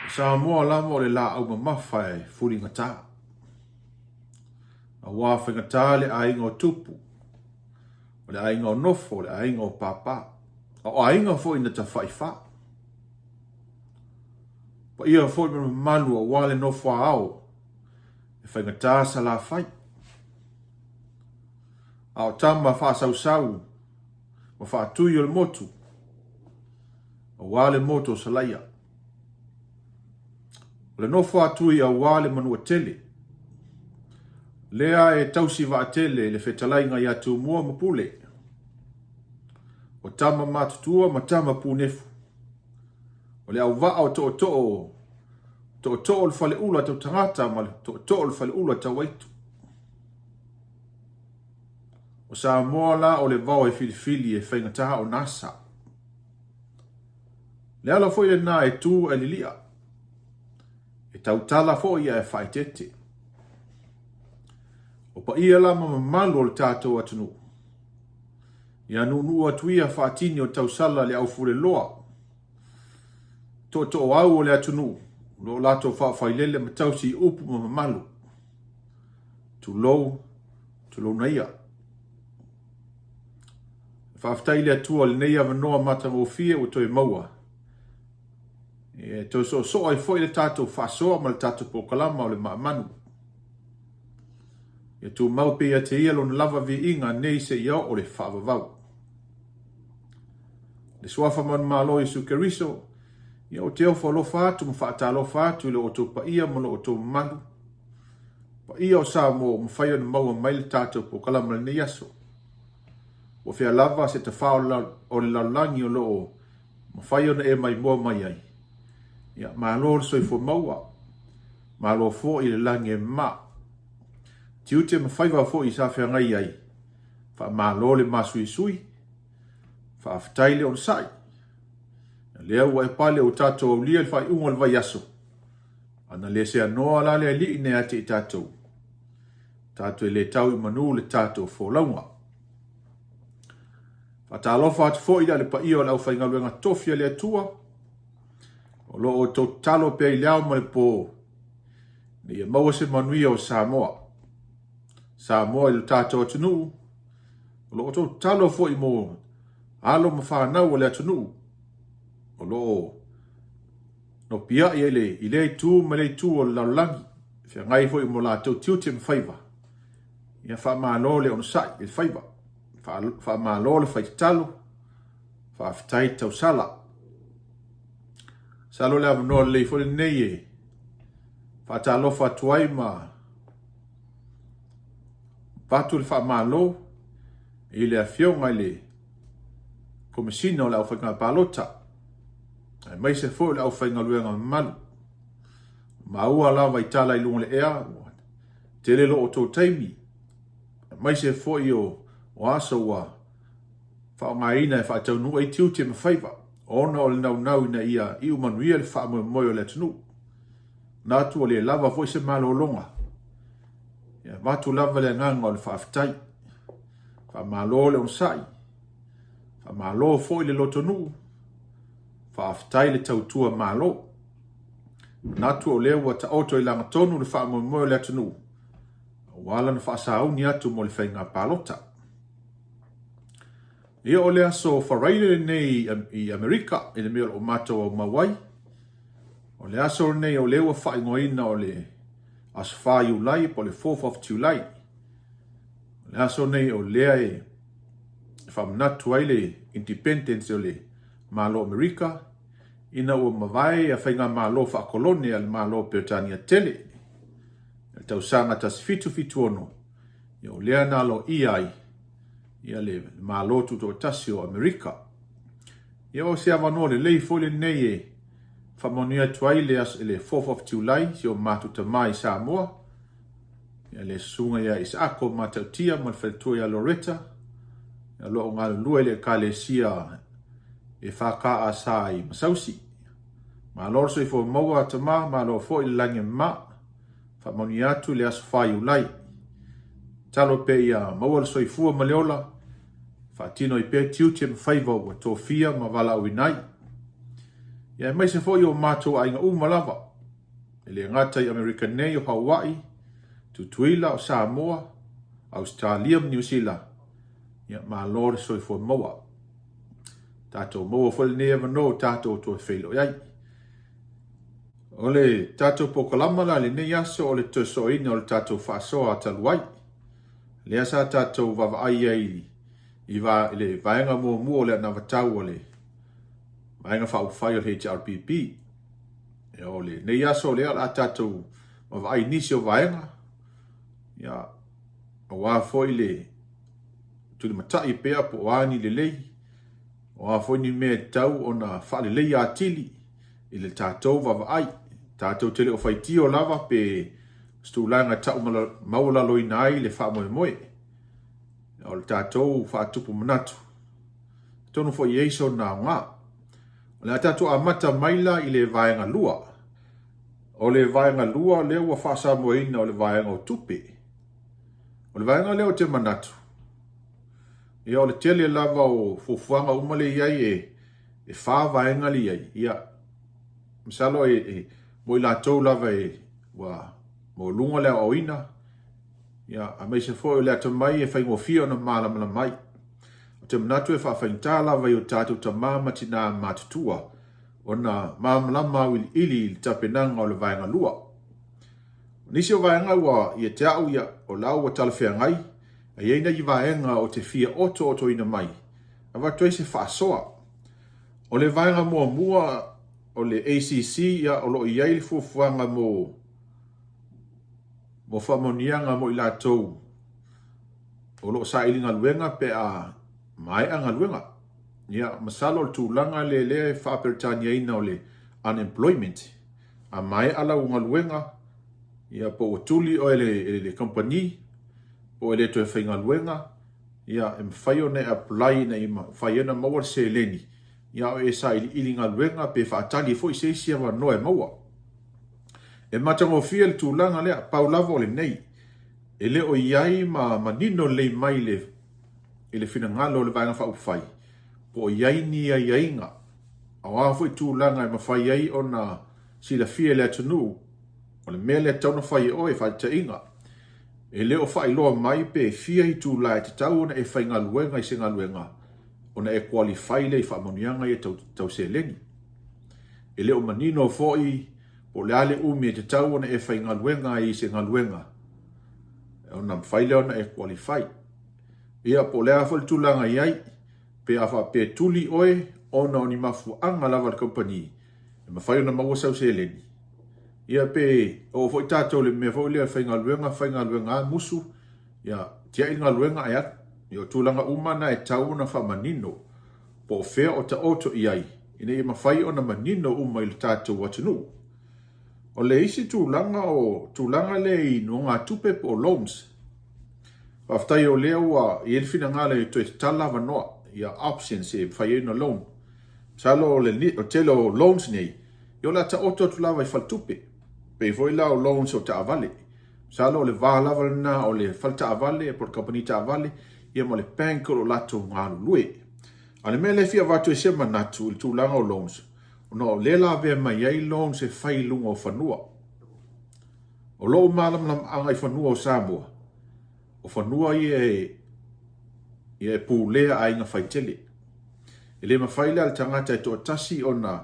Sa moa la mo le la au mamafa e fuli ngata. A wafa ngata le ainga o tupu. O le ainga o nofo, o le ainga o papa. O ainga fo ina ta whaifa. Pa ia fo ina manu o wale nofo a ao. E whai ngata sa la whai. A o tama wha sau sau. Ma wha tui o le motu. O wale moto sa laia. O le nofo a tui a wale manu a tele. Lea e tausi wa atele le whetalainga ia tu mua mapule. O tama matutua ma tama punefu. O le au waa o to o le fale ula tau tangata ma to o le fale ula tau waitu. O sa moa la o le vau e filifili e whaingataha o nasa. Le ala foi le na e tu e lilia. E tau tala foi ia e whaitete. O pa ia la ma malu o le tātou atunu. Ia nunu atuia whaatini o tau sala le au fure loa. To o au o le atunu. Lo lato whailele ma tausi upu ma malu. Tu lou na ia. Whaaftai le atua le neia vanoa mata ngofia o toi maua. E to so ai foi le tātou whasoa ma le tātou pokalama o le maamanu. Ia tu maupe ia te ia lona lava vi inga nei se ia o le whaavavau. Le swafa man malo i sukeriso, ia o te au whalofa atu ma whaatalofa atu i le o tō pa ia ma o tō manu. Pa ia o sa mo mwhaia na maua mai le tātou po kalama le nei aso. O whea lava se te whao o le lalangi o loo, mwhaia na e mai mua mai ai. Ia malo le soi fo maua, malo fo i le langi e maa. Tiute ma whaiva fo i sa whea ngai ai. Wha malo le masui sui. Wha aftaile on sai. Lea ua e pale o tātou au lia le whai unga le vai aso. Ana le se anoa la le li ne ate i tātou. Tātou e le tau i manu le tātou fo launga. Wha tā lofa atu fo i le pa ia o lau whai ngaluenga tofia le atua. O lo o tau talo pe i leao ma le po. Ni e maua se manuia o Samoa. Samoa i le tātou atunu. O lo o tau talo fo i mo. Alo ma whanau o le atunu. O lo no pia i le tu ma le tu o laulangi. Fia ngai fo i mo la tau tiuti ma whaiva. Ia wha maa lo le on sai i le whaiva. Wha maa lo le whai talo. Wha aftai tau sala. Salo le avanoa le fo le nei e. Wha ta lofa tuai ma. Patu le wha maa lo. I le afionga i le. Komisina o le au whainga palota. Ai mai se fo le au whainga luenga malu. Maua la vai tala i lunga le ea. Te le lo o tō taimi. Mai se fo i o aso wa. Wha ngā ina e wha tau nua i tiuti ma whaiva. Ona o le nau ina ia i umanuia le wha moi o le tunu. Nātu o le lava fo i se malo longa. Matu lava le nganga o le wha aftai. Wha malo le on sai. Wha malo fo i le lotonu. Wha aftai le tautua malo. Natu o lea ua ta oto i langa tonu le wha moi o le tunu. Wala na wha sauni atu mo le whainga palota. Ia o lea so wharaile nei i Amerika i le mea o mato au mawai. O lea so nei o lewa whaingoina o le asfa Julai po le 4th of July. O lea so nei o lea e whamanatu ai le independence o le malo Amerika. Ina ua mawai a whainga malo whakolonia le malo Britania tele. Tau sanga tas fitu ono. Ia o lea nalo iai. Ia le malo tuto tasi o Amerika. Ia o se avanoa le lei fo le nei e. Whamonia tuai le 4th of July. Si o matu tamai Samoa. Ia le sunga ia Isako matautia. Malwhaletua ia Loretta. Ia loo ngā lua le kalesia. E whaka a sai masausi. Ma lorso i fo maua tama. Ma lo fo i lange ma. Whamoni atu le aso whai ulai. Talo pe ia maua soifua ma leola. Whatino i pe tiuti ma whaiva ua tō fia ma wala au inai. Ia mai se foi o mato ai nga umalava. Ele ngata i American nei o Hawaii, Tutuila o Samoa, Australia New Zealand. Ia ma lor so fo moa. Tato moa fo ne no tato to felo ai. Ole tato po kalama la le ne aso ole to so ina ole tato fa so ataluai. Le asa tato va ai i va le vaenga mo le na vatau ole. Vaenga fa ufai o HRPP. E ole ne aso le ala tato va ai nisi o vaenga. Ya wa foi le tu le matai pea po ani le lei. Wa foi ni me tau ona fa le lei atili. Ile tato va ai tato tele o faiti o lava pe stulanga tau maula loi nai le fa moe moe. O le tato fa tupu manatu. Tonu fo yeso na nga. O le tato amata maila i le vaenga lua. O le vaenga lua le ua fa sa moe ina o le vaenga o tupe. O le vaenga le o te manatu. Ia o le tele lava o fufuanga umale iai e fa vaenga li iai. Ia misalo mo la tau lava wa mo lunga le o ina. Ia a mei se foi le atamai e fai ngofia na malama na mai. O te manatu e fa fainta lava i o tatu tamama tina matutua. O na mamalama ili tapenanga o le vaenga lua. Nisi o vaenga wa i te au ia o lau wa talafea ngai. A ieina i vaenga o te fia oto ina mai. A watoi se fa soa. O le vaenga mua o le ACC ia o lo iai le fuafuanga mo whamonianga mo i lātou o lo sa ilinga luenga pe a mai anga luenga. Ia masalo le tūlanga le whaperitania ina o le unemployment. A mai ala unga luenga ia po o tuli o le company o ele to whainga luenga. Ia mwhai o ne apply na ima whai ena maua se leni. Ia o e sa ilinga luenga pe whaatali fo i se sia wa noe maua. E matango fia le tūlanga lea paulava o le nei. E le o iai ma nino le mai le fina ngalo le vaenga whaupwhai. Po iai ni iaiinga. A wafo i tūlanga e mawhai iai o na sila fia le atunu. O le mea le tauna whai o e whai ta inga. E le o whai loa mai pe fia i tūla e te tau na e whai ngaluenga i se ngaluenga. O na e qualify le i whamonianga i tau se lengi. E le o manino fo i po le ale umi e te tau na e whai ngaluenga i se ngaluenga. O na mwhaile o na e qualify. Ia po le afo le tūlanga iai, pe afa pe tuli oe, o na o ni mafu anga lava le company. E mawhai o na maua sau se leni. Ia pe, o fo i tātou le mea fo i lea whai ngaluenga musu. Ia, tia i ngaluenga ai atu. Ia tūlanga umana e tau na whamanino. Po whea o ta oto iai. Ine i mawhai o na manino uma i le tātou watanu. O le isi tūlanga le i no ngā tupe po loans. Whaftai o lea ua i elfina ngā le to e tala wanoa. Ia options e whai e no loan. Salo o telo loans nei. Io la ta oto tulawa i faltupe. Pe foi la o loans o ta avale. Salo le valawa na o le falta avale por company ta avale. Ia mo le banko o lato ngā lue. Ale me le fia watu e se manatu il tūlanga o loans. No le la vea mai ai loans e whai lunga o whanua. O loo malam lam anga i whanua o Samoa. O whanua i e pūlea a inga whai tele. E le ma whaile al tangata e to atasi o na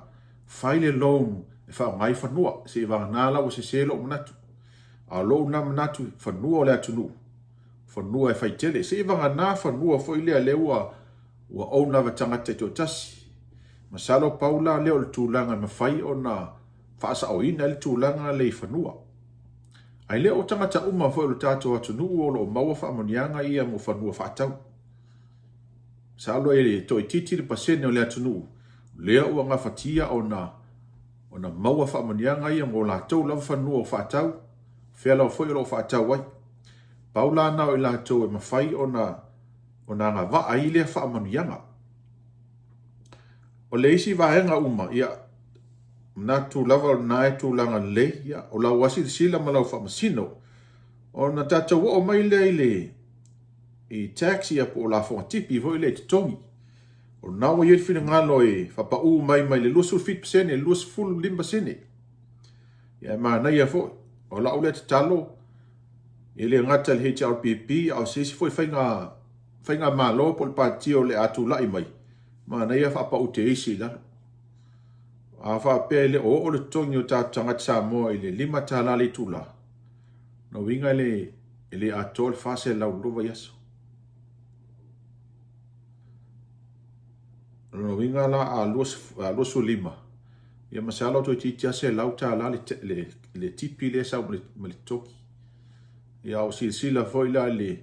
whaile loan e whao ngai whanua. Se i wanga nāla o se selo o manatu. A loo na manatu whanua o le atunu. Whanua e whai tele. Se i wanga nā whanua fo i lea leua ua au lava tangata e to atasi. Masalo paula leo le tūlanga ma whai o na whaasa o ina le tūlanga le i whanua. Ai leo o tangata uma fo i lo tātou atunu o lo maua whaamonianga ia mo whanua whaatau. Salo e to i titi le pasene o le atunu. Lea ua ngā whatia o na maua whaamonianga ia mo la tau lava whanua o whaatau. Whiala o fo i lo whaatau ai. Paula na o i la tau e ma whai o na ngā waa i lea whaamonianga. O le isi vaenga uma, ia, na tu lava o na e tu langa le, ia, o la wasi sila ma lau whamasino, o na tata wa o mai le i taxi a po la whanga tipi, vo i le te tongi. O nawa ye fina ngalo e whapa u mai le lusu fit percent e lusu full limba sene. Ia mana ia fo o la ule te talo ele ngata le HRPP au sisi foi whainga malo po le patio le atu lai mai. Mana ia whapa u te isi la. A whapele o le tongi o tātanga Samoa ile 5 tālali tula. No winga ele atol fase lau lova yaso. No winga la a lusu 5. Ia masala to titia se lau tālali le tipi le sa le toki. Ia o sila foi la le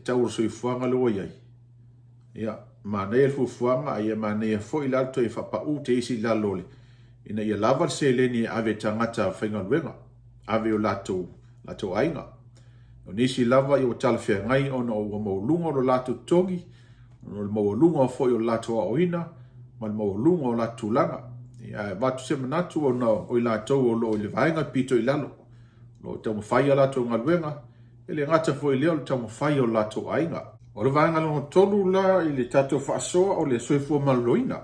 tauro soi fuanga loa iai. Ia mana ia fuanga ia mana ia foi la to whapa u te isi la lole. Ina ia lava se leni ave tangata whainga luenga. Ave o lato ainga. O nisi lava i o talwhia ngai ona o maulunga o lato tongi. O maulunga foi o lato a oina. Ma maulunga o lato langa. Ia watu se manatu o lato o lo le vaenga pito i lalo. Lo tamo whai a lato ngā luenga. Ele ngata foi leo tamo whai o lato ainga. O le vaenga longa tolu la i le tato whaasoa o le soifua maloina.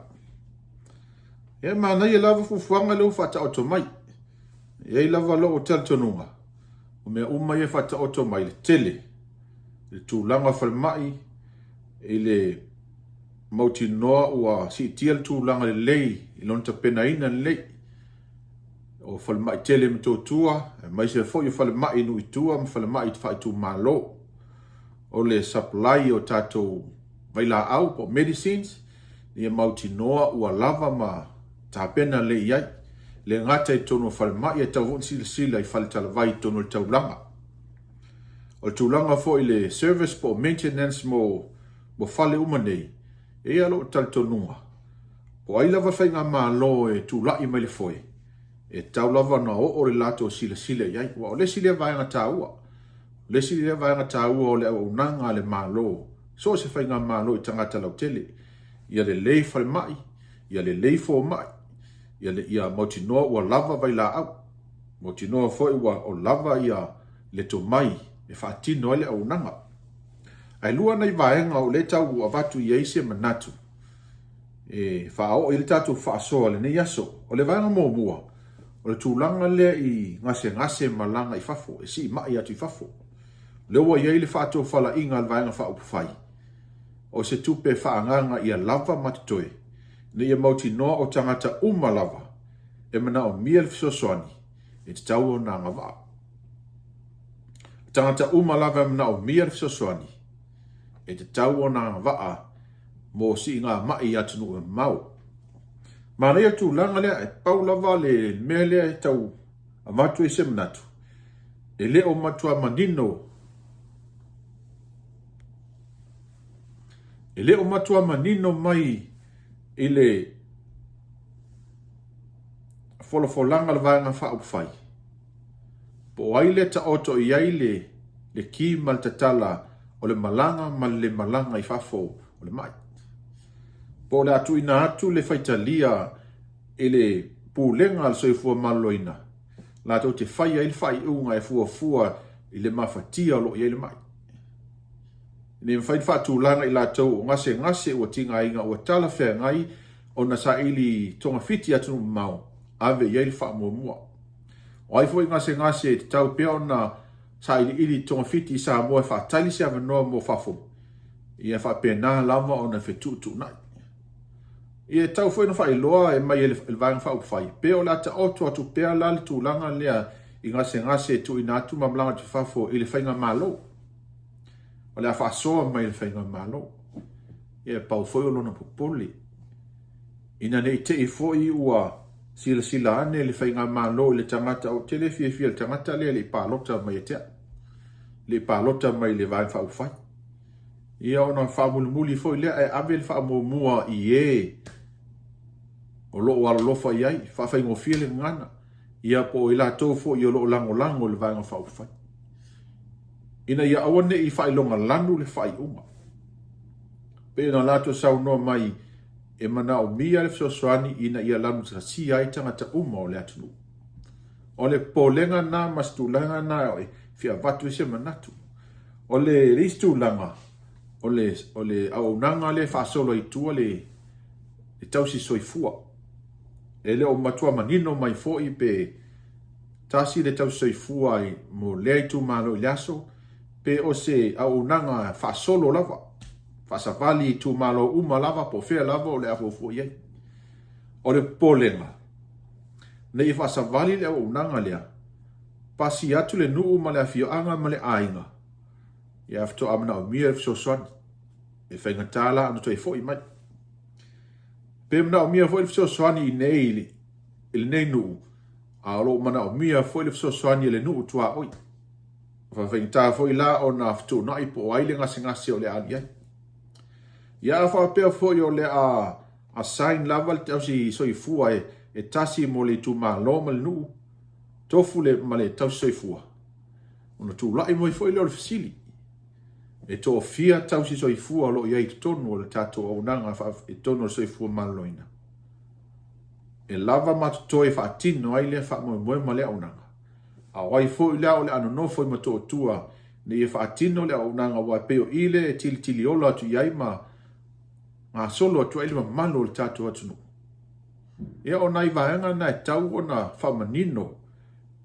E mana ia lava fufuanga leo whata oto mai. E lava lo o tel tonunga. O mea ia whata oto mai le tele. Le tūlanga whalmai. E le mauti noa ua si tiel tūlanga le lei. I lonta pena ina le lei. O whalmai tele mto tua. Mai se fo i whalmai nui tua. Ma whalmai whai tu malo. O le supply o tato vaila au po medicines. Ia mauti noa ua lava ma ta pena le iai. Le ngata i tono whalmai e tau hon sila i whalitalawai tono le taulanga. O le taulanga fo i le service po maintenance mo whale umanei. E alo tal tonunga. Po ai lava whainga maa lo e tūlai mai le foi. E tau lava na o le lato sila iai. Wa o le sila vaenga tā ua. Le sila vaenga tā ua o le au nanga le maa lo. So se whainga maa lo i tangata lau tele. Ia le lei whalmai. Ia le lei fo mai. Ia mauti noa ua lava vai la au. Mauti noa foi ua o lava ia le to mai. E whaatino ele au nanga. Ai lua nei vaenga o le tau ua vatu i eise manatu. E whaao i le tatu whaasoa le nei aso. O le vaenga mō mua. O le tūlanga le i ngase malanga i fafo. E si mai atu i fafo. Le ua iei le whaato whala inga le vaenga whaupufai. O se tupe whaanganga ia lava matitoe. Ne ia mauti noa o tangata lava. E mana o mia le fisosoani. E te tau o nā ngawaa. Tangata lava e mana o mia le fisosoani. E te tau o nā ngawaa. Mo si ngā mai atunu e mau. Mana ia tūlanga lea e pau lava le mea lea e tau a matu e se manatu. E le o matua manino. E le o matua manino mai i le wholofolanga le vaenga whaupwhai. Po ai le ta oto i ai le ki mal tatala o le malanga mal le malanga i fafo o le mai. Po le atu ina atu le whaitalia e le pūlenga al soifua maloina. La tau te whaia il whai unga e fua i le mawhatia o lo i le mai. Ni mwhaid whaatūlanga i la tau o ngase ua tinga inga ua tala whea ngai o na sa ili tonga fiti atu mau ave i le wha mua. O ai fwoi ngase te tau pia o na sa ili tonga fiti sa mua e whaatali se ava noa mo fafo. Ia wha pēnā lama o na whetutu nai. Ia tau fwoi na wha iloa e mai e le vānga wha upwhai. Pea o la ta oto atu pea la le tūlanga lea i ngase tu ina atu mamlanga tu fafo i le whainga malo. O le a whaasoa mai le whainga malo. Ia pau fwoi o lona popoli. Ina nei te i fwoi ua sila ane le whainga malo le tangata o tele fia le tangata lea le pālota mai e tea. Le pālota mai le vānga wha upwhai. Ia ona whaamuli fwoi lea e ave le whaamumua i e. O loo wala lofa iai, whawhaingo fia le ngana. Ia po i la tau fwoi o loo lango le vānga wha upwhai. Ina ia awane i whailonga lanu le whai unga. Pena lato sau noa mai e mana o mia le fsoswani ina ia lanu si ai tangata o le atunu. O le polenga na mastulanga na e fia vatu se manatu. O le listulanga o le au nanga le fa solo I tua le tausi soifua. E le o matua manino mai fo I pe tasi le tausi soifua I mo le tu malo I laso pe o se au nanga fa solo lava. Fa savali tu malo uma lava po fea lava o le afo fo iei. O le polenga. Nei fa savali le au nanga lea. Pasi atu le nuu ma le afio anga ma le ainga. Ia afto amana o mia so son. E whainga tala anu toi fo I mai. Pe mana o mia fo so soani I nei ili nei nuu. A lo mana o mia fo so soani ile nuu tua oi. Fa whainga tala fo la o na afto na ipo o aile ngasi o le ani ai. Ia fa pea fo o le a sign lava te au si soifua e tasi mo le tu ma lo ma le nuu. Tofu le ma le tau soifua. Ona tu lai mo I fo le fasili. E to fia tau si soifua lo iai tonu o le tato o nanga fa e tonu o soifua maloina. E lava matutoi fa atino ai le fa moe ma le au nanga. A wai fo I lea o le anonofo I mato o tua ne e fa atino le au nanga wa peo ile e tili ola atu iai ma solo atu ele ma malo le tato atunu. Ia o nai vaenga na e tau o na fa manino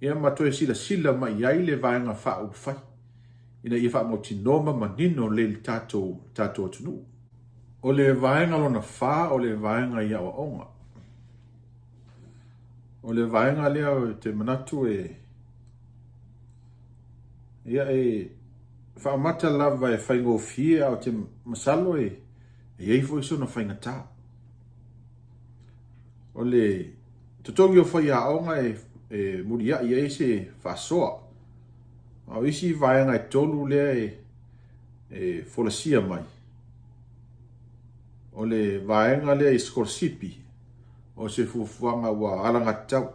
ia matoe sila ma iai le vaenga fa u fai. Ina ia fa mo tinoma manino le tato atunu. O le vaenga lona fa o le vaenga ia o onga. O le vaenga lea te manatu ia fa mata lava e whaingo fia o te masalo iei fo iso na whainga tā. O le tutongi o whai a onga muria iei se whasoa. Au isi vaenga e tolu lea folasia mai. O le vaenga lea skorsipi o se fufuanga wa alanga tau.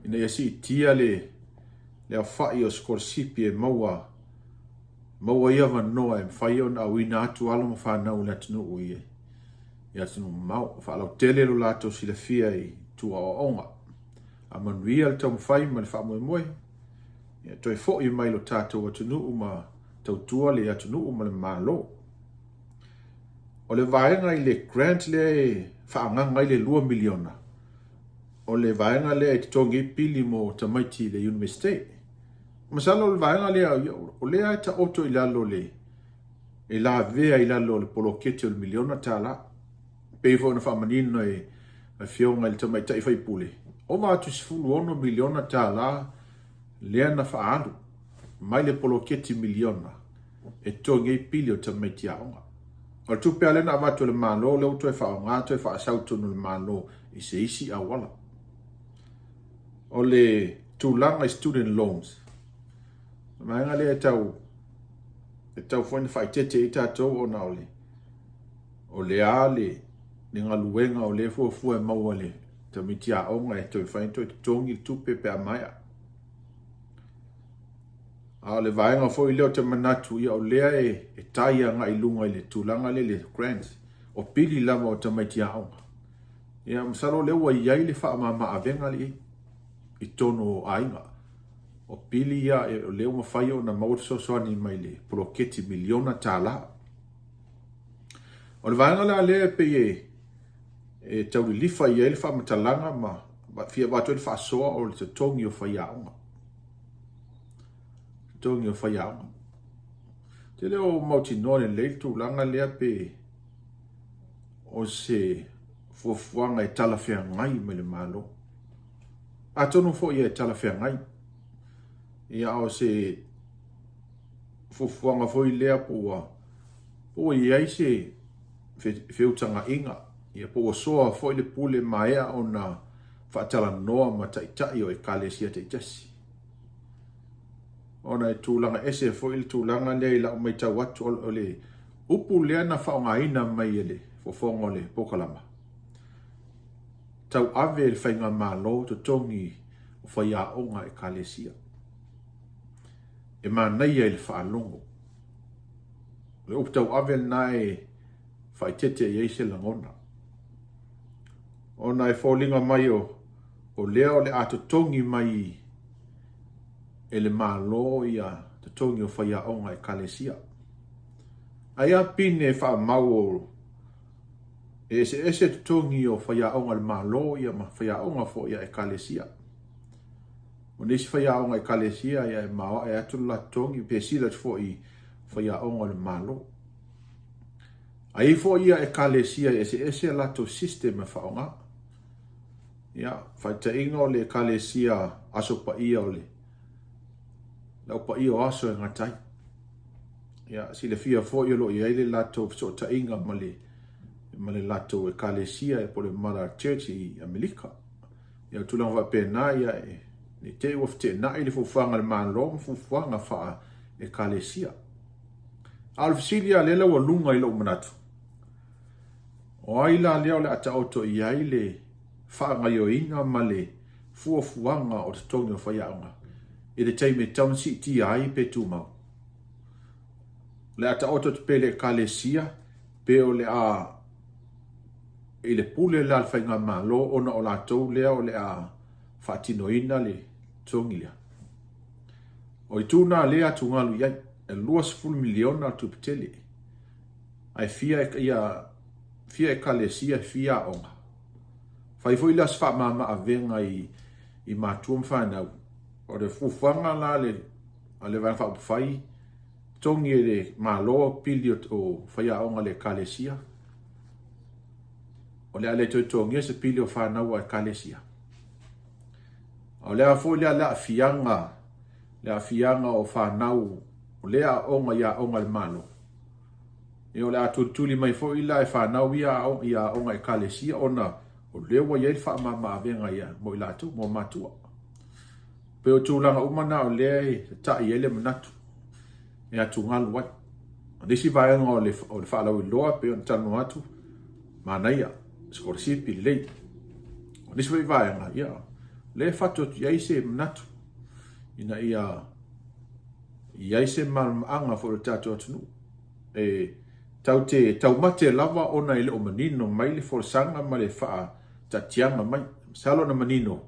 Ina yasi tia le whai o skorsipi maua ia vanoa e mwhai o na wina atu alo ma whanau na tunu uie. Ia tunu mau, whaalau tele lo lato sila fia I tua o onga. A manuia le tau mwhai ma le wha moe. Ia toi fo I mai lo tātou atunu ma tautua le atunu ma le malo. O le vaenga I le grant le whaanganga I le 2 miliona. O le vaenga le te tongi pili mo tamaiti le universite. Masalo le vaenga le o le ai ta oto I lalo le e la vea I lalo le polokete o le miliona tala. Peifo na whamanino fionga le tamaita I whaipule. O atu 10 miliona tala lea na whaalu. Mai le polokete miliona e tongi pili o tamaiti aonga. O tupe alena avatu le malo le uto e whaongato e whaasautono le malo I se isi awala. O le tūlanga student loans. Maenga le e tau fwene whaitete I tātou o na o le ale ni ngā luenga o le fuafua e maua le tamiti a onga e toi whainto e tongi tupe pe a maia. A le vaenga fo I leo te manatu ia o lea e taia nga I lunga I le tūlanga le grants o pili lava o tamaiti a onga. Ia msalo leo wa iai le wha ma avenga li I tono o ainga. O pili ia o leo mawhai o na mauriso soani mai le poloketi miliona tala. O le vaenga la lea pe e tau li lifa iai le wha matalanga ma fia watu le wha soa o le tongi o whai a onga. Tongi o whai a onga. Te leo mauti nore le tūlanga lea pe o se fuafuanga e talawhea ngai me le malo. A tonu fo ia e talawhea ngai. Ia o se fuafuanga fo I lea po iai se whiutanga inga. Ia po soa fo I le pule maea o na whaatala noa ma taitai o e kalesia te jasi. Ona e tūlanga ese fo I le tūlanga lea I lau mai tau atu o le upu lea na whaonga ina mai ele fofongo le pokalama. Tau ave le whainga malo to tongi o whaia onga e kalesia. E manai e le whaalongo. Le upu tau ave na whaitete e eise langona. Ona e fōlinga mai o lea o le ato tongi mai e le malo ia to tongi o whaia onga e kalesia. Aia pine wha mau ese tutongi o whaiaonga le malo ia ma whaiaonga fo ia ekalesia. O nisi whaiaonga ekalesia ia e mawa e atu la tongi pe sila fo i whaiaonga le malo. Ai fo ia ekalesia ese lato system e whaonga. Ia, whaita inga o le ekalesia aso pa ia o le. Lau pa ia o aso e ngatai. Ia, sile fia fo ia lo ia ile lato so ta inga ma le lato ekalesia e pole Mother Church i Amerika. Ia tulang wa pena ia e ni te of te na ile fufanga le malo fufanga fa ekalesia. Alfsilia lela wa lunga ilo manatu. O aila leo le ata auto ia ile fa ngayo inga male fuanga o te tongi o whaiaonga. I le taime town city ai pe tu le ata auto te pele ekalesia pe o le a i le pule le alwhainga malo ona o latou lea o le a whaatinoina le tongia. O i tūna lea tungalu iai e 2 miliona tupitele. Ai fia ekalesia fia onga. Whai fo ilas wha mama a venga i mātuam whanau. O le fufanga la le vana wha upawhai tongi e le malo pili o whaiaonga le ekalesia. O lea le tongi se pili o whanau a ekalesia. O lea fo lea fianga o whanau o lea onga ia onga le malo. E o lea tutuli mai fo ila e whanau ia onga ekalesia ona o lewa iei wha mama avenga ia mo ilatu mo matua. Pe o tūlanga umana o lea ta i ele manatu. E atu ngalu wai. Nisi vaenga o le whaalau i loa pe o tanu atu. Manaia. Skorsipi lei. O nisi vaenga ia. Le whatot iei se manatu. Ina iei se malmaanga fo le tatu atunu. Tau mate lava ona ile o manino mai le forsanga ma le wha tatianga mai. Salo na manino.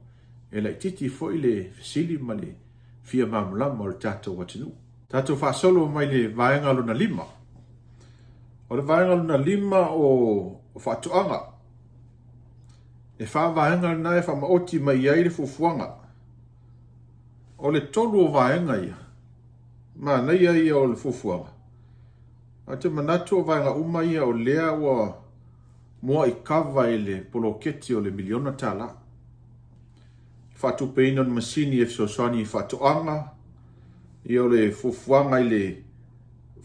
E la titi fo ile fisili ma le fia mamulama o le tatu atunu. Tatu wha solo mai le vaenga luna 5. O le vaenga luna 5 o whatuanga. E wha vaenga na e wha maoti mai iai le fufuanga. O le tolu o vaenga ia. Ma na ia o le fufuanga. A te manatu o vaenga uma ia o lea wa mua i kawa i le poloketi o le miliona tala. Whatu peina na masini e fisoswani i whatuanga. I o le fufuanga i le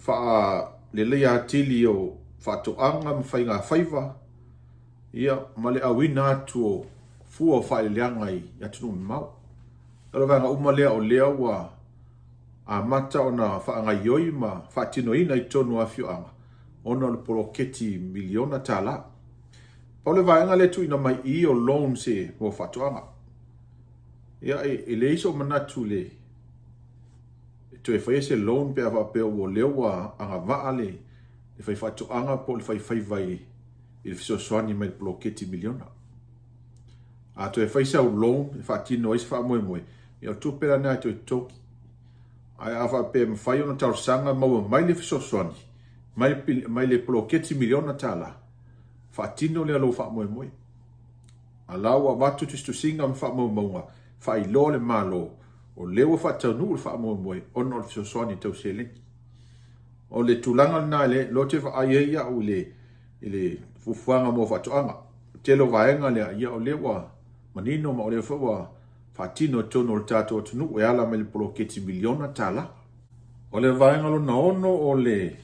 wha le lea atili o whatuanga mwhainga whaiva. Ia ma le awina atu o fua o whaile leanga i atunu mau. Talo vaenga uma lea o lea wa a mata ona whaanga ioi ma whaatino ina i tonu a fioanga. Ona le poloketi miliona tala. Paule vaenga le tu ina mai i o loan se o whatuanga. Ia e le iso manatu le to e whai se loan pe awa pe o leo wa anga waa le whai whatuanga po le whai vai i le fiso soani mai poloketi miliona. A to e whai sa o loan e whaatino isi wha moe moe. Ia tu pera nea to e toki. Ai awa pe mwhai ona tau sanga maua mai le fiso soani. Mai le poloketi miliona tala. Whaatino le alo wha moe moe. A lawa watu tistu singa mwha moe moe. Wha i lo le malo. O lewa wha tau nuu le wha moe moe. Ono le fiso soani tau se le. O le tulanga na le lo te wha aiea o le fufuanga mo whatuanga. Telo vaenga le ia o lewa manino ma o lewa wha whaatino tono le tato o tunu. E ala me le poloketi miliona tala. O le vaenga lo na ono o le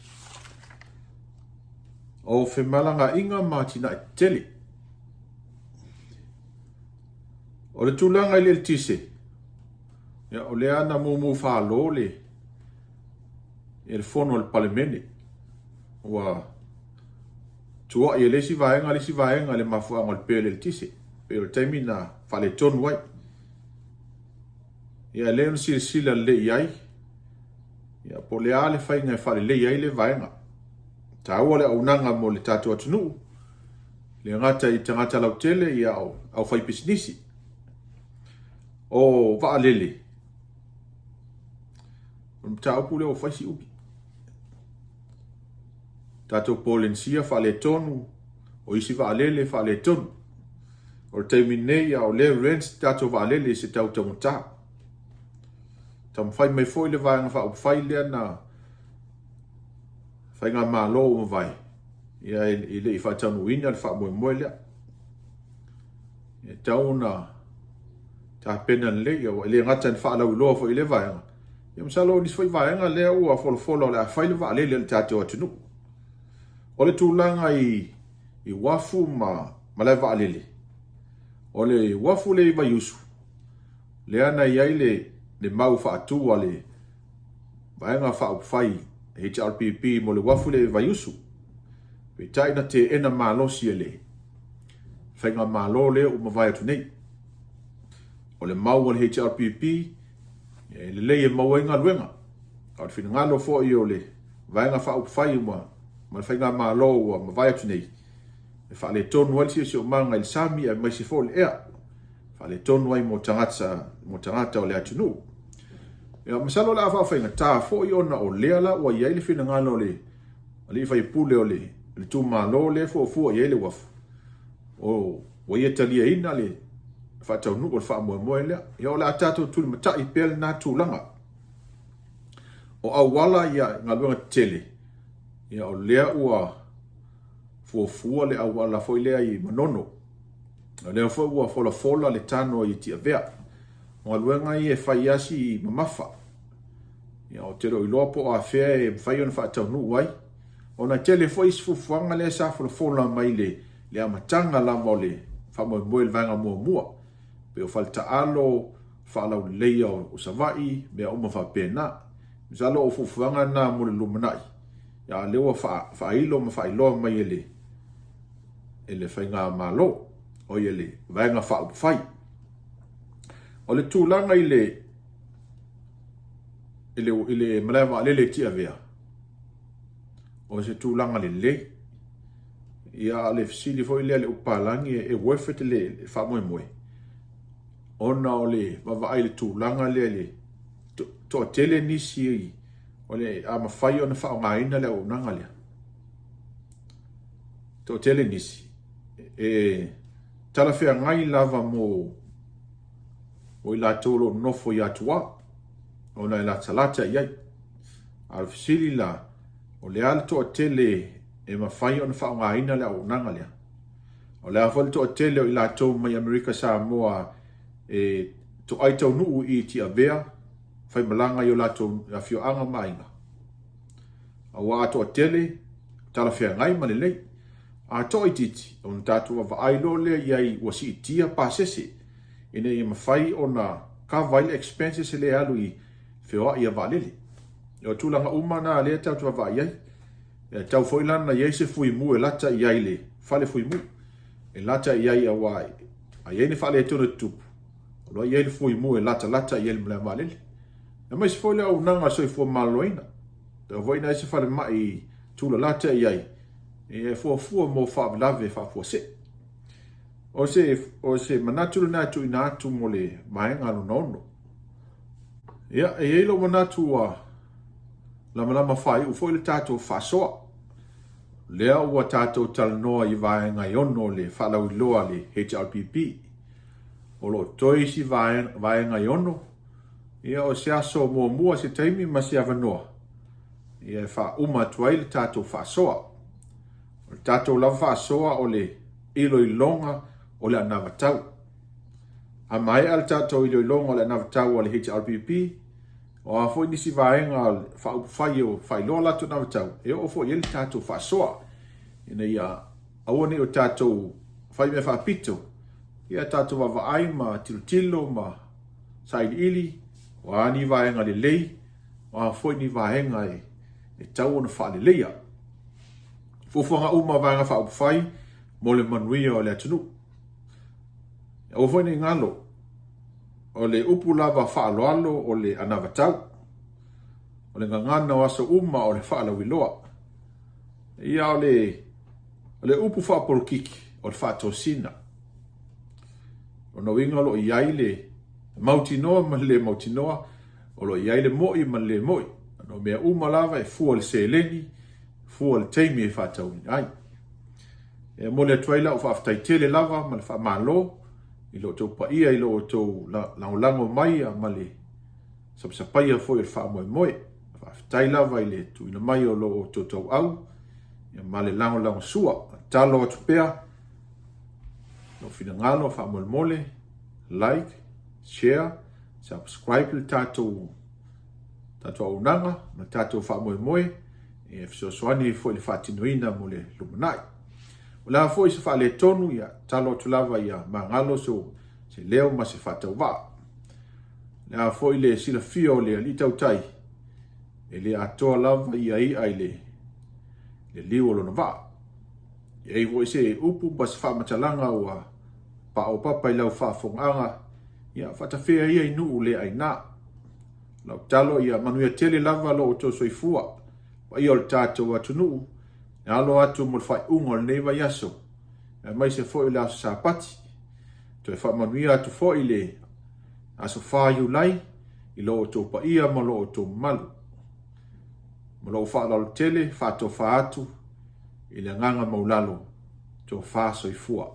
o whemalanga inga mātina e tele. O le tūlanga i le tise. Ia o le ana mumu whaalo le e le fono le palemene. Ua tua i le si vaenga le mafuanga le pele le tise. Pe o taimi na whale tonu wai. Ia le on sila le iai. Ia po le ale whainga e whale le iai le vaenga. Ta ua le aunanga mo le tatu atunu. Le ngata i tangata lau tele ia au whai pisnisi. O waa lele. Ta upu le o whai si upi. Tatou polensia fa le tonu, o isi va alele fa le tonu. O te minei o le rents tatou va alele se tau tamuta. Tam fai mai foi le vai fa fai le na fai nga malo o vai. Ia ile I fa tanu ina le fa mo le. E tau na ta pena le o le ngata fa la ulo fo ile vai. Ia msalo ni foi vai nga le o folo le fai le va alele le tatou atunu. O le tūlanga I wafu ma le va alele. O le wafu le va yusu. Le ana iai le mau fa atua le vaenga fa fai HRPP mo le wafu le va yusu. Pe taina te ena malosi ele. Whainga malo le o mawai atu nei. O le mau o le HRPP le leie mau inga luenga. O le whina ngalo fo I o le vaenga fa fai ma whainga malo o mawai atu nei. E wha le tonu alisi si o manga il sami a maisi fo le ea. Wha le tonu ai mo tangata o le atunu. Ia masalo la fa whainga tā fo I ona o lea la o iai le whina ngalo le ali fai pule o le tu malo le fo iai le wafu. O ia talia ina le fa tau nuko le wha moe lea. Ia o le atato tuli matai pel na tūlanga. O awala ia ngaluanga tele. Ia o lea ua fuafua le awala foi lea I manono. Le foi ua fola le tano I tia vea. O luenga I fai asi I mamafa. Ia o te roi loa po a fea e fai ona wha tau nu wai. O na tele foi isfufuanga le sa fola mai le amatanga la mo le wha moe le vanga mua. Pe o falta alo wha lau leia o savai mea oma wha pena. Misalo o fufuanga na mo le lumanai. Ia lewa wha ilo ma wha iloa mai ele whainga malo o ele vaenga wha upwhai. O le tūlanga ile malewa lele tia vea. O se tūlanga le. Ia le fisili fo ile le upalangi e wefete le wha moe. Ona o le wawai le tūlanga le to tele nisi o le ama whai ona wha o ngaina le o nanga lea. To tele nisi. Tala fea ngai lava mo o I la tolo nofo I atua o na I la talata iai al fisili la o le ala to tele e mawhai ona wha o ngaina le o nanga lea o le awhali to tele o I la tau mai Amerika Samoa to ai tau nuu I tia vea whai malanga I o la tau a fio anga mainga a wa to tele tala fea ngai malelei a toi titi on tatu wa ailo le iai wasi tia pasese ina I mawhai ona ka vaile expenses le alu I whioa ia valele o tūlanga umana le tau tua va iai tau foilana iai se fui mu e lata iai le fale fui mu e lata iai a wai a iai ne fale tona tupu o loa iai le fui mu e lata iai le mlea valele na mai se foile au nanga soi fua maloina tau voina se fale mai tūla lata iai e fua mo whaavilave whaafua se. O se manatulu na tu ina atu mo le maenga anu nono. Ia, e eilo manatu a lama whai ufo ile tātou whasoa. Lea ua tātou talanoa I vaenga iono le whalau iloa le HRPP. O lo toisi vaenga iono. Ia o se aso mua se taimi ma se avanoa. Ia e wha umatuai le tātou whasoa. O tātou lava whaasoa o le ilo ilonga o le anavatau. A mai al tātou ilo ilonga o le anavatau o le HRPP, o a fwoi nisi vaenga whai o whailoa lato anavatau, e o fwoi ele tātou whaasoa. Ina ia awane o tātou whai mea whaapito, ia tātou wawai ma tilo ma saidi ili, o a ni vaenga le lei, o a fwoi ni vaenga e tau ona wha le leia. Fufuanga uma vaenga whaupwhai mo le manuia o le atunu. O fwene ngalo o le upu lava whaaloalo o le anavatau. O le ngangana o aso uma o le whaalawiloa. Ia o le upu whaaporokiki o le whaatosina. O no inga lo iai le mautinoa ma le mautinoa o lo iai le moi ma le moi. No mea uma lava e fua le seleni fua le teimi e whātau ni ai. E mo le tuaila o whaaftai tele lava, ma le wha malo, i lo tau paia, i lo tau lango mai, a ma le sapaia fo i le wha moe moe. Whaaftai lava i le tuina mai o lo tau au, ia ma le lango sua, talo atu pea, no fina ngalo, wha moe mole, like, share, subscribe le tātou au nanga, ma tātou wha moe moe, e fsoswani fo i le whaatinoina mo le lumanai. O la fo i se wha le tonu ia talo atu lava ia mangalo se leo ma se whatau waa. La fo i le sila fio le alitau tai, e le atoa lava ia i ai le liu lo na waa. E i se upu pa se wha matalanga ua pa o papa i lau wha fonganga, ia whatawhea ia i nuu le ai na. Lau talo ia manuia tele lava lo o tō soifua, pa i o le tātou atu nuu, e alo atu mo le whai ungo le neiva yaso, e mai se fo i le aso sāpati, to e wha manuia atu fo i le aso whāiu lai, i lo o tō pa ia ma lo o tō malu. Ma lo o wha lau tele, wha tō wha atu, i le nganga maulalo, tō wha soifua.